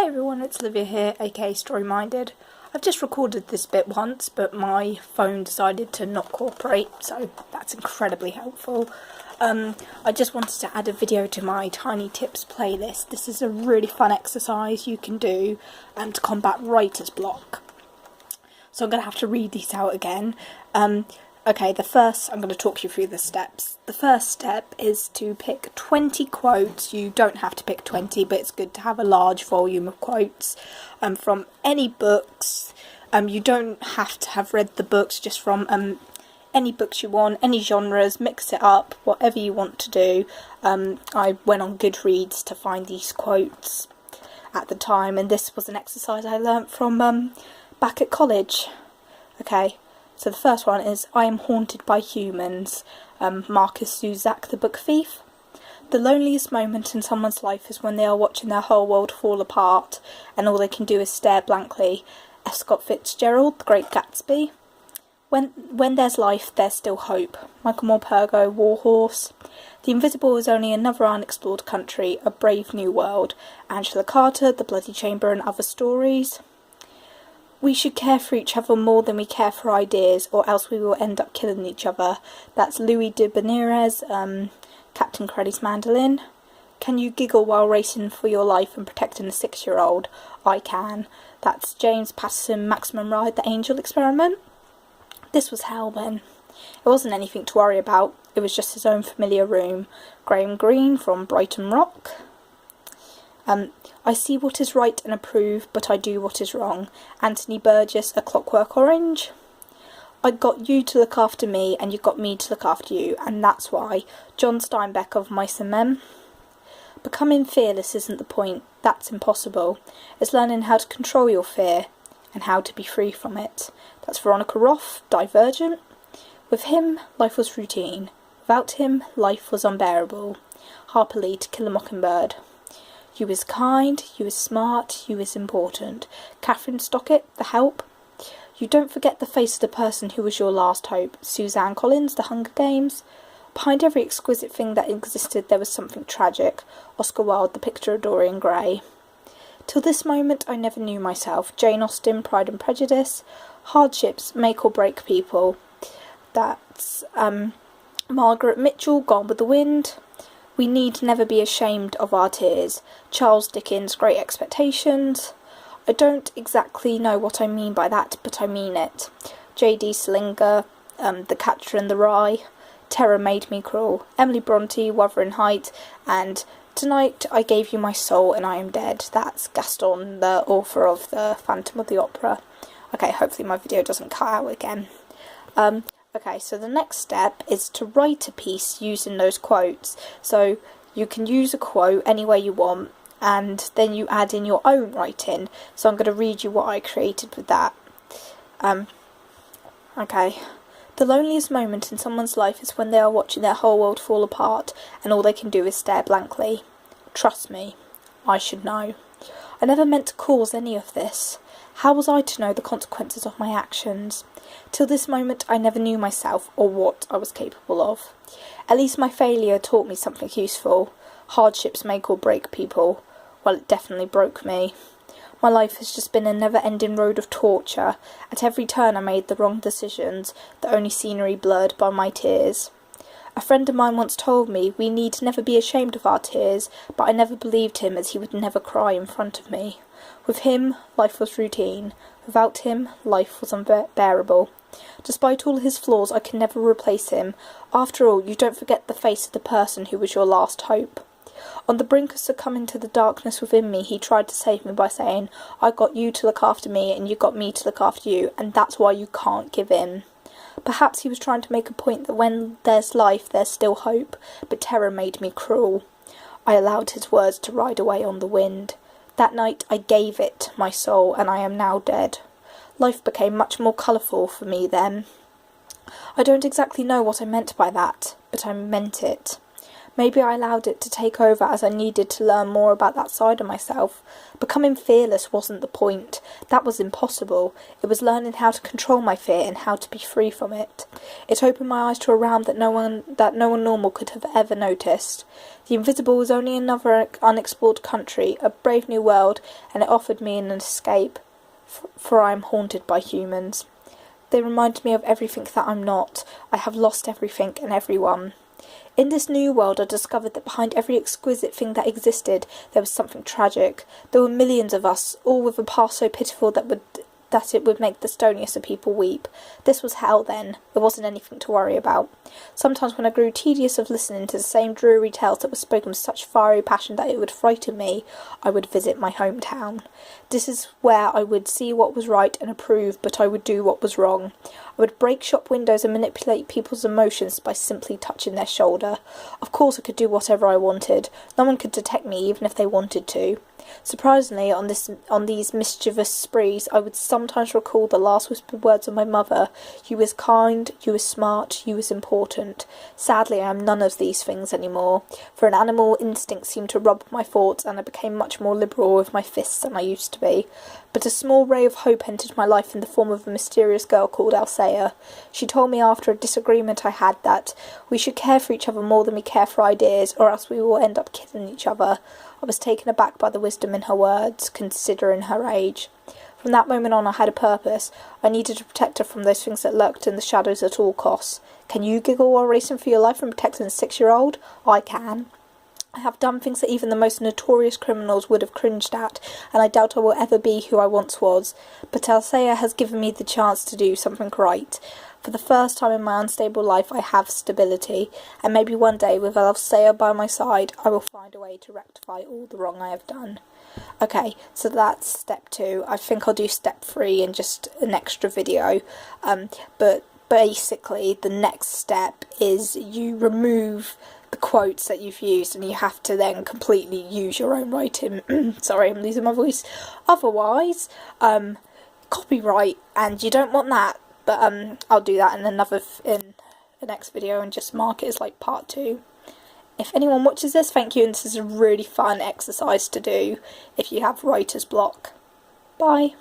Hey everyone, it's Olivia here, aka Story Minded. I've just recorded this bit once, but my phone decided to not cooperate, so that's incredibly helpful. I just wanted to add a video to my Tiny Tips playlist. This is a really fun exercise you can do to combat writer's block. So I'm going to have to read these out again. Okay, I'm going to talk you through the steps. The first step is to pick 20 quotes. You don't have to pick 20, but it's good to have a large volume of quotes from any books. You don't have to have read the books, just from any books you want, any genres, mix it up, whatever you want to do. I went on Goodreads to find these quotes at the time, and this was an exercise I learnt from back at college. Okay. So the first one is, I am haunted by humans, Marcus Zusak, the book thief. The loneliest moment in someone's life is when they are watching their whole world fall apart and all they can do is stare blankly. F. Scott Fitzgerald, The Great Gatsby. When there's life, there's still hope. Michael Morpurgo, Warhorse. The Invisible is only another unexplored country, a brave new world. Angela Carter, The Bloody Chamber and Other Stories. We should care for each other more than we care for ideas, or else we will end up killing each other. That's Louis de Benirez, Captain Crowley's Mandolin. Can you giggle while racing for your life and protecting a 6-year-old? I can. That's James Patterson, Maximum Ride, The Angel Experiment. This was hell then. It wasn't anything to worry about. It was just his own familiar room. Graham Greene from Brighton Rock. I see what is right and approve, but I do what is wrong. Anthony Burgess, A Clockwork Orange. I got you to look after me, and you got me to look after you, and that's why. John Steinbeck of Mice and Men. Becoming fearless isn't the point. That's impossible. It's learning how to control your fear, and how to be free from it. That's Veronica Roth, Divergent. With him, life was routine. Without him, life was unbearable. Harper Lee, To Kill a Mockingbird. You is kind, you is smart, you is important. Catherine Stockett, The Help. You don't forget the face of the person who was your last hope. Suzanne Collins, The Hunger Games. Behind every exquisite thing that existed there was something tragic. Oscar Wilde, The Picture of Dorian Gray. Till this moment I never knew myself. Jane Austen, Pride and Prejudice. Hardships make or break people. That's Margaret Mitchell, Gone with the Wind. We need never be ashamed of our tears. Charles Dickens, Great Expectations. I don't exactly know what I mean by that, but I mean it. J.D. Salinger, The Catcher in the Rye. Terror Made Me Cruel. Emily Bronte, Wuthering Heights. And Tonight I Gave You My Soul and I Am Dead. That's Gaston, the author of The Phantom of the Opera. Okay, hopefully my video doesn't cut out again. Okay, so the next step is to write a piece using those quotes. So you can use a quote any way you want, and then you add in your own writing. So I'm going to read you what I created with that. Okay. The loneliest moment in someone's life is when they are watching their whole world fall apart, and all they can do is stare blankly. Trust me, I should know. I never meant to cause any of this. How was I to know the consequences of my actions? Till this moment I never knew myself or what I was capable of. At least my failure taught me something useful. Hardships make or break people. Well, it definitely broke me. My life has just been a never-ending road of torture. At every turn I made the wrong decisions, the only scenery blurred by my tears. A friend of mine once told me we need never be ashamed of our tears, but I never believed him, as he would never cry in front of me. With him, life was routine. Without him, life was unbearable. Despite all his flaws, I can never replace him. After all, you don't forget the face of the person who was your last hope. On the brink of succumbing to the darkness within me, he tried to save me by saying, I got you to look after me and you got me to look after you, and that's why you can't give in. Perhaps he was trying to make a point that when there's life, there's still hope, but terror made me cruel. I allowed his words to ride away on the wind. That night I gave it my soul, and I am now dead. Life became much more colourful for me then. I don't exactly know what I meant by that, but I meant it. Maybe I allowed it to take over as I needed to learn more about that side of myself. Becoming fearless wasn't the point. That was impossible. It was learning how to control my fear and how to be free from it. It opened my eyes to a realm that no one normal could have ever noticed. The invisible was only another unexplored country, a brave new world, and it offered me an escape, for I am haunted by humans. They remind me of everything that I'm not. I have lost everything and everyone. In this new world, I discovered that behind every exquisite thing that existed, there was something tragic. There were millions of us, all with a past so pitiful that it would make the stoniest of people weep. This was hell then. There wasn't anything to worry about. Sometimes when I grew tedious of listening to the same dreary tales that were spoken with such fiery passion that it would frighten me, I would visit my hometown. This is where I would see what was right and approve, but I would do what was wrong. I would break shop windows and manipulate people's emotions by simply touching their shoulder. Of course I could do whatever I wanted. No one could detect me even if they wanted to. Surprisingly, on these mischievous sprees, I would sometimes recall the last whispered words of my mother. You was kind, you was smart, you was important. Sadly, I am none of these things anymore, for an animal instinct seemed to rob my thoughts, and I became much more liberal with my fists than I used to be. But a small ray of hope entered my life in the form of a mysterious girl called Althea. She told me after a disagreement I had that we should care for each other more than we care for ideas, or else we will end up killing each other. I was taken aback by the wisdom in her words, considering her age. From that moment on I had a purpose. I needed to protect her from those things that lurked in the shadows at all costs. Can you giggle while racing for your life and protecting a 6-year-old? I can. I have done things that even the most notorious criminals would have cringed at, and I doubt I will ever be who I once was. But Althea has given me the chance to do something right. For the first time in my unstable life, I have stability, and maybe one day, with Althea by my side, I will find a way to rectify all the wrong I have done. Okay, so that's step 2. I think I'll do step 3 in just an extra video, but basically the next step is you remove the quotes that you've used, and you have to then completely use your own writing. Sorry, I'm losing my voice. Otherwise, copyright, and you don't want that. But I'll do that in the next video and just mark it as like part 2. If anyone watches this, thank you, and this is a really fun exercise to do if you have writer's block. Bye.